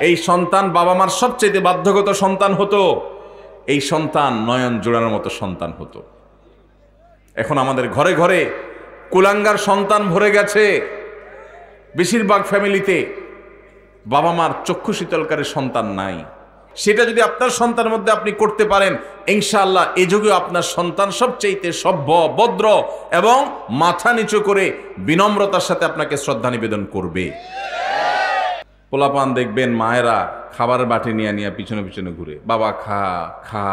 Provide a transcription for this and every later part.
এই সন্তান বাবা মার সবচেয়ে বাধ্যগত সন্তান হতো, এই সন্তান নয়ন জোড়ানোর মতো সন্তান হতো। এখন আমাদের ঘরে ঘরে কুলাঙ্গার সন্তান ভরে গেছে। বেশিরভাগ ফ্যামিলিতে বাবা মার চক্ষু শীতলকারী সন্তান নাই। সেটা যদি আপনার সন্তানের মধ্যে আপনি করতে পারেন, ইনশাআল্লাহ এ যুগে আপনার সন্তান সবচেয়ে সভ্য, ভদ্র এবং মাথা নিচু করে বিনম্রতার সাথে আপনাকে শ্রদ্ধা নিবেদন করবে। পোলাপান দেখবেন মায়েরা খাবারের বাটি নিয়ে নিয়ে পিছনে পিছনে ঘুরে, বাবা খা খা।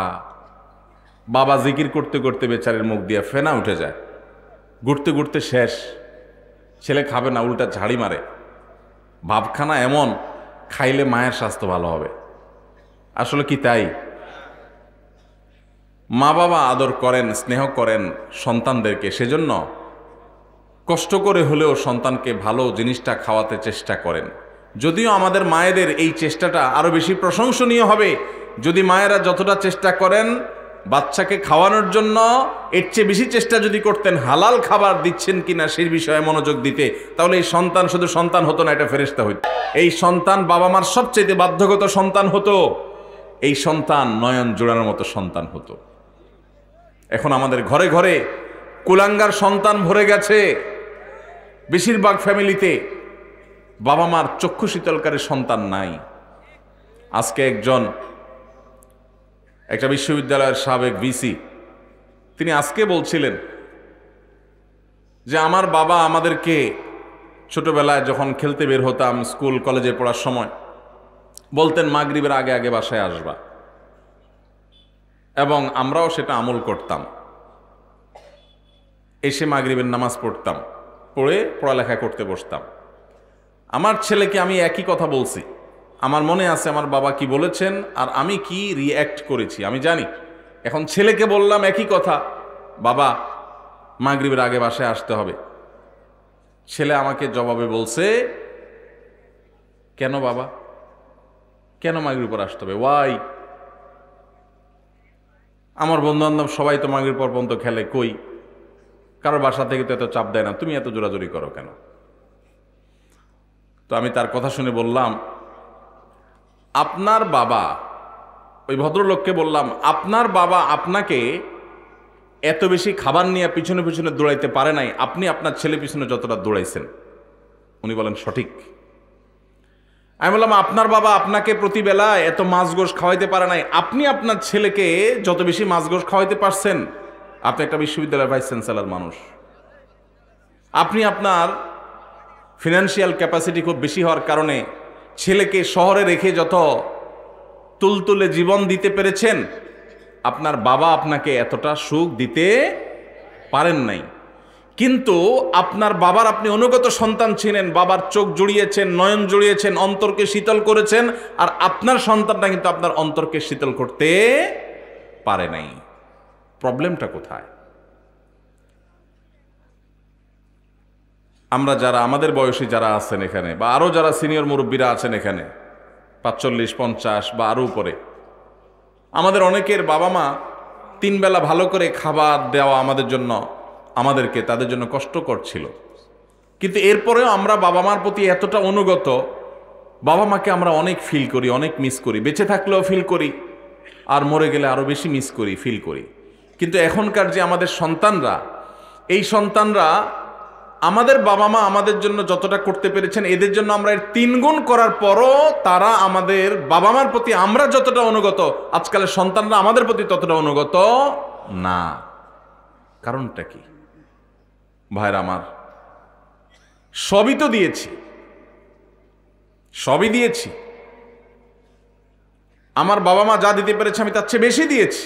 বাবা জিকির করতে করতে বেচারের মুখ দিয়ে ফেনা উঠে যায়, ঘুরতে ঘুরতে শেষ। ছেলে খাবে না, উল্টা ঝাড়ি মারে। ভাবখানা এমন, খাইলে মায়ের স্বাস্থ্য ভালো হবে। আসলে কি তাই? মা বাবা আদর করেন, স্নেহ করেন সন্তানদেরকে, সেজন্য কষ্ট করে হলেও সন্তানকে ভালো জিনিসটা খাওয়াতে চেষ্টা করেন। যদিও আমাদের মায়েদের এই চেষ্টাটা আরো বেশি প্রশংসনীয় হবে যদি মায়েরা যতটা চেষ্টা করেন বাচ্চাকে খাওয়ানোর জন্য, এর চেয়ে বেশি চেষ্টা যদি করতেন হালাল খাবার দিচ্ছেন কিনা সেই বিষয়ে মনোযোগ দিতে, তাহলে এই সন্তান শুধু সন্তান হতো না, এটা ফেরেশতা হইত। এই সন্তান বাবা মার সবচেয়ে বাধ্যগত সন্তান হতো, এই সন্তান নয়ন জোড়ানোর মতো সন্তান হতো। এখন আমাদের ঘরে ঘরে কুলাঙ্গার সন্তান ভরে গেছে। বেশিরভাগ ফ্যামিলিতে বাবা মার চক্ষু শীতলকারী সন্তান নাই। আজকে একটা বিশ্ববিদ্যালয়ের সাবেক ভিসি, তিনি আজকে বলছিলেন যে আমার বাবা আমাদেরকে ছোটবেলায় যখন খেলতে বের হতাম, স্কুল কলেজে পড়ার সময় বলতেন মাগরিবের আগে আগে বাসায় আসবা, এবং আমরাও সেটা আমল করতাম। এসে মাগরিবের নামাজ পড়তাম, পড়ে পড়ালেখা করতে বসতাম। আমার ছেলেকে আমি একই কথা বলছি, আমার মনে আছে আমার বাবা কি বলেছেন আর আমি কি রিঅ্যাক্ট করেছি আমি জানি। এখন ছেলেকে বললাম একই কথা, বাবা মাগরিবের আগে বাসায় আসতে হবে। ছেলে আমাকে জবাবে বলছে, কেন বাবা, কেন মাগরিব পর আসতে হবে, ওয়াই? আমার বন্ধু বান্ধব সবাই তো মাগরিব পর পর্যন্ত খেলে, কই কারোর বাসা থেকে তো এত চাপ দেয় না, তুমি এত জোরাজোরি করো কেন? তো আমি তার কথা শুনে বললাম, আপনার বাবা, ওই ভদ্রলোককে বললাম, আপনার বাবা আপনাকে এত বেশি খাবার নিয়ে পিছনে পিছনে দৌড়াইতে পারে নাই, আপনি আপনার ছেলে পিছনে যতটা দৌড়াইছেন। উনি বলেন সঠিক। আমি বললাম, আপনার বাবা আপনাকে প্রতিবেলা এত মাছ গোশ খাওয়াইতে পারে নাই, আপনি আপনার ছেলেকে যত বেশি মাছ গোশ খাওয়াইতে পারছেন। আপনি একটা বিশ্ববিদ্যালয়ের ভাইস চ্যান্সেলর মানুষ, আপনি আপনার ফিনান্সিয়াল ক্যাপাসিটি খুব বেশি হওয়ার কারণে ছেলেকে শহরে রেখে যত তুলতুলে জীবন দিতে পেরেছেন, আপনার বাবা আপনাকে এতটা সুখ দিতে পারেন নাই। কিন্তু আপনার বাবার আপনি অনুগত সন্তান ছিলেন, বাবার চোখ জুড়িয়েছেন, নয়ন জুড়িয়েছেন, অন্তরকে শীতল করেছেন, আর আপনার সন্তানটা কিন্তু আপনার অন্তরকে শীতল করতে পারে নাই। প্রবলেমটা কোথায়? আমরা যারা আমাদের বয়সী যারা আছেন এখানে, বা আরো যারা সিনিয়র মুরব্বীরা আছেন এখানে 45, 50 বা আরো উপরে, আমাদের অনেকের বাবা মা 3 বেলা ভালো করে খাবার দেওয়া আমাদের জন্য, আমাদেরকে তাদের জন্য কষ্টকর ছিল। কিন্তু এরপরেও আমরা বাবা মার প্রতি এতটা অনুগত, বাবা মাকে আমরা অনেক ফিল করি, অনেক মিস করি। বেঁচে থাকলেও ফিল করি, আর মরে গেলে আরো বেশি মিস করি, ফিল করি। কিন্তু এখনকার যে আমাদের সন্তানরা, এই সন্তানরা আমাদের বাবা মা আমাদের জন্য যতটা করতে পেরেছেন, এদের জন্য আমরা এর 3 গুণ করার পরও তারা আমাদের বাবা মার প্রতি আমরা যতটা অনুগত, আজকালের সন্তানরা আমাদের প্রতি ততটা অনুগত না। কারণটা কি ভাইরা আমার? সবই তো দিয়েছি, সবই দিয়েছি। আমার বাবা মা যা দিতে পেরেছে আমি তার চেয়ে বেশি দিয়েছি।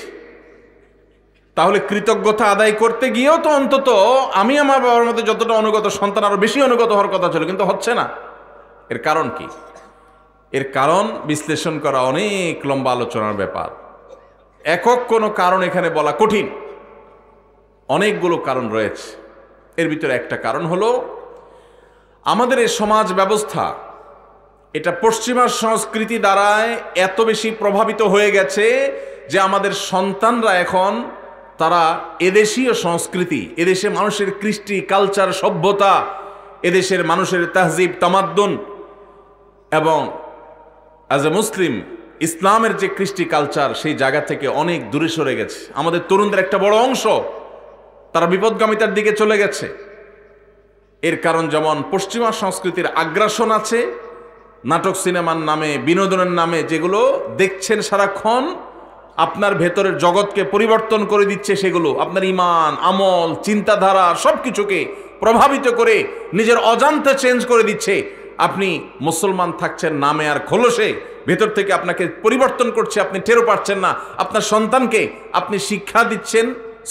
তাহলে কৃতজ্ঞতা আদায় করতে গিয়েও তো অন্তত আমি আমার বাবার মধ্যে যতটা অনুগত, সন্তান আরো বেশি অনুগত হওয়ার কথা ছিল, কিন্তু হচ্ছে না। এর কারণ কি? এর কারণ বিশ্লেষণ করা অনেক লম্বা আলোচনার ব্যাপার। একক কোনো কারণ এখানে বলা কঠিন, অনেকগুলো কারণ রয়েছে। এর ভিতরে একটা কারণ হলো আমাদের এই সমাজ ব্যবস্থা, এটা পশ্চিমা সংস্কৃতি দ্বারায় এত বেশি প্রভাবিত হয়ে গেছে যে আমাদের সন্তানরা এখন তারা এদেশীয় সংস্কৃতি, এদেশে মানুষের কৃষ্টি, কালচার, সভ্যতা, এদেশের মানুষের তাহজিব, তামাদ্দুন এবং অ্যাজ এ মুসলিম ইসলামের যে কৃষ্টি কালচার সেই জায়গা থেকে অনেক দূরে সরে গেছে। আমাদের তরুণদের একটা বড় অংশ তারা বিপদগামিতার দিকে চলে গেছে। এর কারণ যেমন পশ্চিমা সংস্কৃতির আগ্রাসন আছে, নাটক সিনেমার নামে, বিনোদনের নামে যেগুলো দেখছেন সারাক্ষণ আপনার ভেতরের জগৎকে পরিবর্তন করে দিচ্ছে, সেগুলো আপনার ঈমান, আমল, চিন্তাধারা সবকিছুকে প্রভাবিত করে নিজের অজান্তে চেঞ্জ করে দিচ্ছে। আপনি মুসলমান থাকছেন নামে আর খোলসে, ভেতর থেকে আপনাকে পরিবর্তন করছে, আপনি টেরও পাচ্ছেন না। আপনার সন্তানকে আপনি শিক্ষা দিচ্ছেন,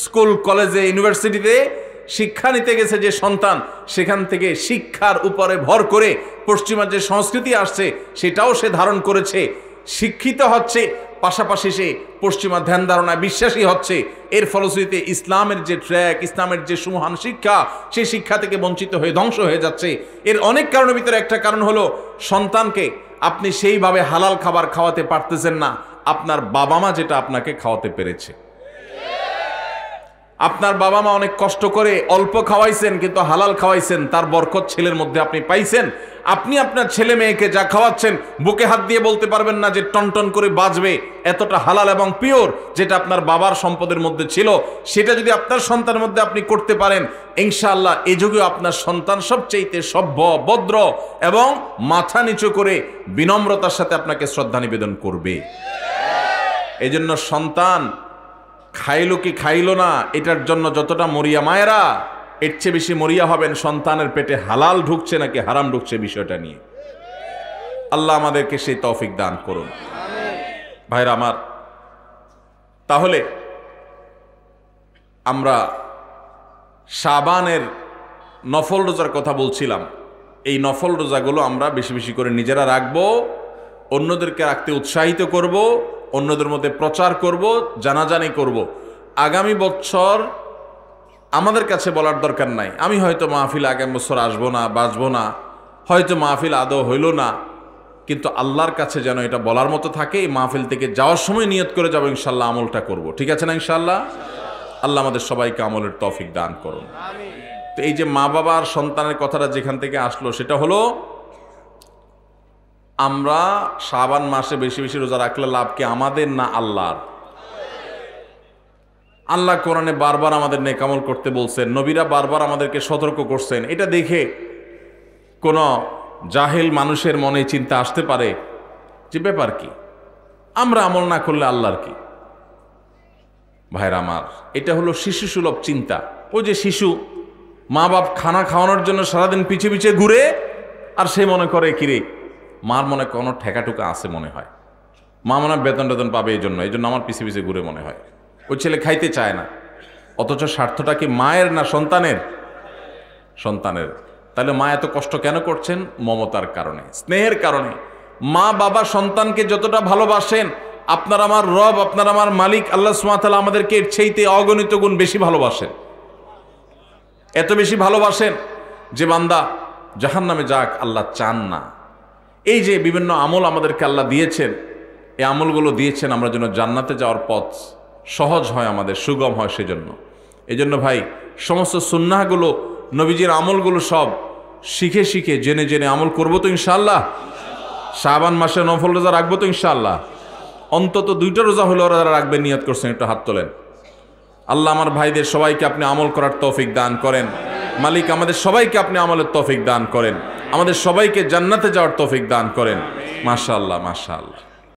স্কুল, কলেজে, ইউনিভার্সিটিতে শিক্ষা নিতে গেছে যে সন্তান, সেখান থেকে শিক্ষার উপরে ভর করে পশ্চিমা যে সংস্কৃতি আসছে সেটাও সে ধারণ করেছে, শিক্ষিত হচ্ছে, পাশাপাশি সে পশ্চিমা ধ্যান ধারণায় বিশ্বাসী হচ্ছে। এর ফলশ্রুতিতে ইসলামের যে ট্র্যাক, ইসলামের যে সুমহান শিক্ষা, সেই শিক্ষা থেকে বঞ্চিত হয়ে ধ্বংস হয়ে যাচ্ছে। এর অনেক কারণের ভিতরে একটা কারণ হলো সন্তানকে আপনি সেইভাবে হালাল খাবার খাওয়াতে পারতেছেন না আপনার বাবা মা যেটা আপনাকে খাওয়াতে পেরেছে। আপনার বাবা মা অনেক কষ্ট করে অল্প খাওয়াইছেন, কিন্তু হালাল খাওয়াইছেন, তার বরকত ছেলের মধ্যে আপনি পাইছেন। আপনি আপনার ছেলে মেয়েকে যা খাওয়াচ্ছেন বুকে হাত দিয়ে বলতে পারবেন না যে টনটন করে বাজবে, এতটা হালাল এবং পিওর যেটা আপনার বাবার সম্পদের মধ্যে ছিল, সেটা যদি আপনার সন্তানের মধ্যে আপনি করতে পারেন, ইনশাআল্লাহ এ যুগে আপনার সন্তান সবচেয়ে সভ্য, ভদ্র এবং মাথা নিচু করে বিনম্রতার সাথে আপনাকে শ্রদ্ধা নিবেদন করবে। এই জন্য সন্তান খাইলো কি খাইলো না এটার জন্য যতটা মরিয়া মায়েরা, এর চেয়ে বেশি মরিয়া হবেন সন্তানের পেটে হালাল ঢুকছে নাকি হারাম ঢুকছে বিষয়টা নিয়ে। আল্লাহ আমাদেরকে সেই তৌফিক দান করুন। ভাইরা আমার, তাহলে আমরা শাবানের নফল রোজার কথা বলছিলাম। এই নফল রোজাগুলো আমরা বেশি বেশি করে নিজেরা রাখবো, অন্যদেরকে রাখতে উৎসাহিত করব, অন্যদের মধ্যে প্রচার করব, জানাজানি করব। আগামী বছর আমাদের কাছে বলার দরকার নাই, আমি হয়তো মাহফিল আগামী বছর আসবো না, বাঁচবো না, হয়তো মাহফিল আদৌ হইল না, কিন্তু আল্লাহর কাছে যেন এটা বলার মতো থাকে। এই মাহফিল থেকে যাওয়ার সময় নিয়ত করে যাবো ইনশাল্লাহ আমলটা করব। ঠিক আছে না ইনশাল্লাহ? আল্লাহ আমাদের সবাইকে আমলের তৌফিক দান করুন। তো এই যে মা বাবার সন্তানের কথাটা যেখান থেকে আসলো, সেটা হলো আমরা শাবান মাসে বেশি বেশি রোজা রাখলে লাভ কি আমাদের না আল্লাহর? আল্লাহ কোরআনে বারবার আমাদের নেক আমল করতে বলছেন, নবীরা বারবার আমাদেরকে সতর্ক করছেন। এটা দেখে কোন জাহেল মানুষের মনে চিন্তা আসতে পারে যে ব্যাপার কি, আমরা আমল না করলে আল্লাহর কি? ভাইরা আমার, এটা হলো শিশু সুলভ চিন্তা। ওই যে শিশু মা বাপ খানা খাওয়ানোর জন্য সারাদিন পিছে পিছে ঘুরে, আর সে মনে করে কিরে মার মনে কোনো ঠেকাটুকা আছে মনে হয়, মা মনে হয় বেতন টেতন পাবে, এই জন্য আমার পিছে পিছে ঘুরে মনে হয়। ওই ছেলে খাইতে চায় না, অথচ স্বার্থটা কি মায়ের না সন্তানের? সন্তানের। তাহলে মা এত কষ্ট কেন করছেন? মমতার কারণে, স্নেহের কারণে। মা বাবা সন্তানকে যতটা ভালোবাসেন, আপনার আমার রব, আপনার আমার মালিক আল্লাহ সুবহানাহু ওয়া তাআলা আমাদেরকে এর চাইতে অগণিত গুণ বেশি ভালোবাসেন। এত বেশি ভালোবাসেন যে বান্দা জাহান্নামে যাক আল্লাহ চান না। এই যে বিভিন্ন আমল আমাদেরকে আল্লাহ দিয়েছেন, এই আমলগুলো দিয়েছেন আমরা যেন জান্নাতে যাওয়ার পথ সহজ হয়, আমাদের সুগম হয়। সেজন্য এই জন্য ভাই, সমস্ত সুন্নাহগুলো, নবীজির আমলগুলো সব শিখে শিখে জেনে জেনে আমল করবো তো ইনশাআল্লাহ। শাবান মাসে নফল রোজা রাখবো তো ইনশাআল্লাহ। অন্তত 2টা রোজা হলেও যারা রাখবেন নিয়ত করছেন, একটু হাত তোলেন। আল্লাহ আমার ভাইদের সবাইকে আপনি আমল করার তৌফিক দান করেন। মালিক আমাদের সবাইকে আপনি আমলের তৌফিক দান করেন, আমাদের সবাইকে জান্নাতে যাওয়ার তৌফিক দান করেন। মাশাআল্লাহ, মাশাআল্লাহ।